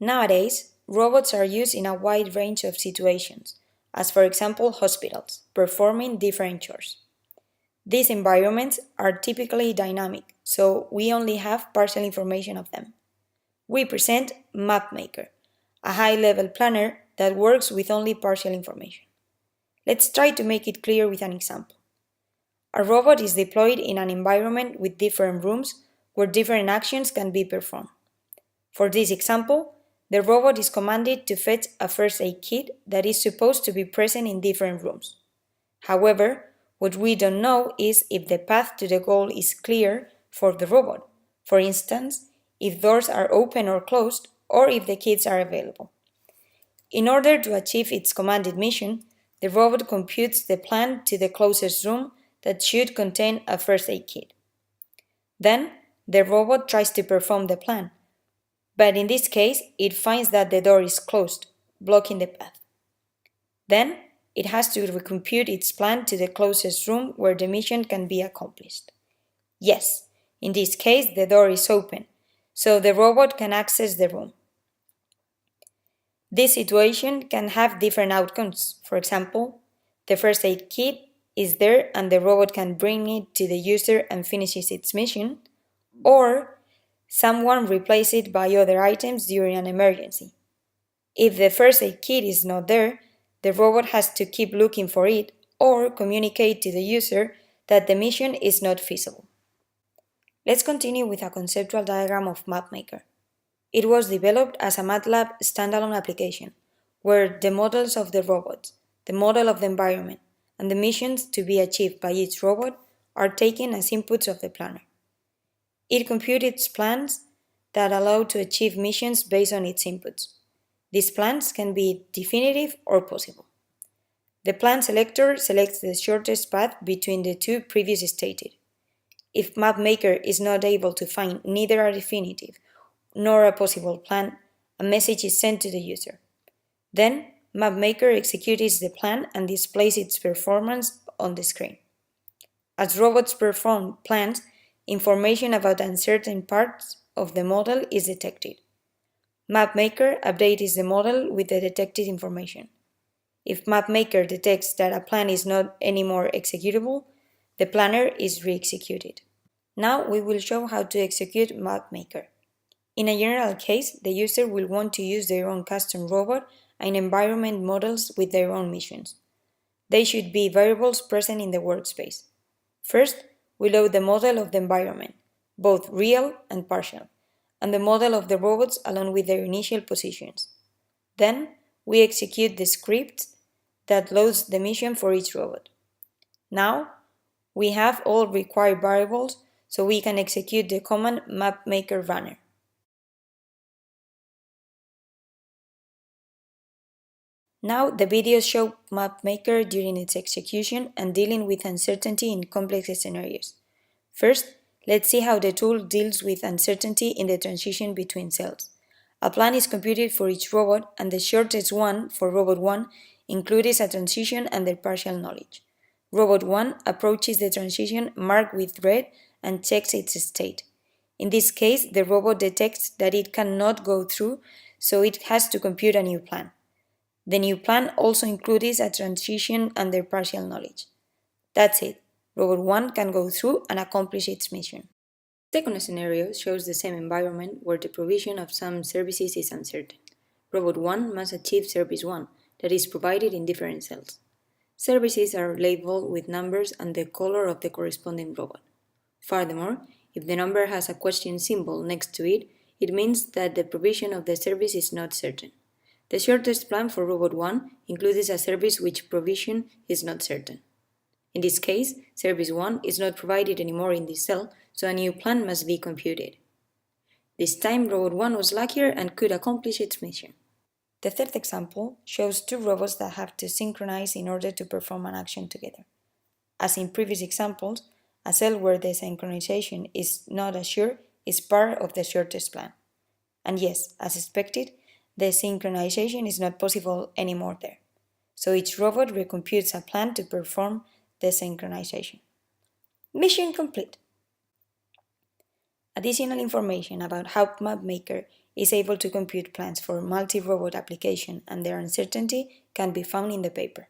Nowadays, robots are used in a wide range of situations, as for example hospitals, performing different chores. These environments are typically dynamic, so we only have partial information of them. We present MAPmAKER, a high-level planner that works with only partial information. Let's try to make it clear with an example. A robot is deployed in an environment with different rooms where different actions can be performed. For this example, the robot is commanded to fetch a first aid kit that is supposed to be present in different rooms. However, what we don't know is if the path to the goal is clear for the robot. For instance, if doors are open or closed, or if the kits are available. In order to achieve its commanded mission, the robot computes the plan to the closest room that should contain a first aid kit. Then, the robot tries to perform the plan, but in this case, it finds that the door is closed, blocking the path. Then, it has to recompute its plan to the closest room where the mission can be accomplished. Yes, in this case, the door is open, so the robot can access the room. This situation can have different outcomes. For example, the first aid kit is there and the robot can bring it to the user and finishes its mission, or someone replaces it by other items during an emergency. If the first aid kit is not there, the robot has to keep looking for it or communicate to the user that the mission is not feasible. Let's continue with a conceptual diagram of MAPmAKER. It was developed as a MATLAB standalone application, where the models of the robots, the model of the environment, and the missions to be achieved by each robot are taken as inputs of the planner. It computes plans that allow to achieve missions based on its inputs. These plans can be definitive or possible. The plan selector selects the shortest path between the two previously stated. If MAPmAKER is not able to find neither a definitive nor a possible plan, a message is sent to the user. Then, MAPmAKER executes the plan and displays its performance on the screen. As robots perform plans, information about uncertain parts of the model is detected. MAPmAKER updates the model with the detected information. If MAPmAKER detects that a plan is not anymore executable, the planner is re-executed. Now we will show how to execute MAPmAKER. In a general case, the user will want to use their own custom robot and environment models with their own missions. They should be variables present in the workspace. First, we load the model of the environment, both real and partial, and the model of the robots along with their initial positions. Then, we execute the script that loads the mission for each robot. Now, we have all required variables, so we can execute the command MAPmAKER runner. Now the videos show MAPmAKER during its execution and dealing with uncertainty in complex scenarios. First, let's see how the tool deals with uncertainty in the transition between cells. A plan is computed for each robot and the shortest one for robot 1 includes a transition under partial knowledge. Robot 1 approaches the transition marked with red and checks its state. In this case, the robot detects that it cannot go through, so it has to compute a new plan. The new plan also includes a transition under partial knowledge. That's it. Robot 1 can go through and accomplish its mission. The second scenario shows the same environment where the provision of some services is uncertain. Robot 1 must achieve Service 1, that is provided in different cells. Services are labeled with numbers and the color of the corresponding robot. Furthermore, if the number has a question symbol next to it, it means that the provision of the service is not certain. The shortest plan for Robot 1 includes a service which provision is not certain. In this case, Service 1 is not provided anymore in this cell, so a new plan must be computed. This time, Robot 1 was luckier and could accomplish its mission. The third example shows two robots that have to synchronize in order to perform an action together. As in previous examples, a cell where the synchronization is not assured is part of the shortest plan. And yes, as expected, the synchronization is not possible anymore there. So each robot recomputes a plan to perform the synchronization. Mission complete. Additional information about how MAPmAKER is able to compute plans for multi-robot application and their uncertainty can be found in the paper.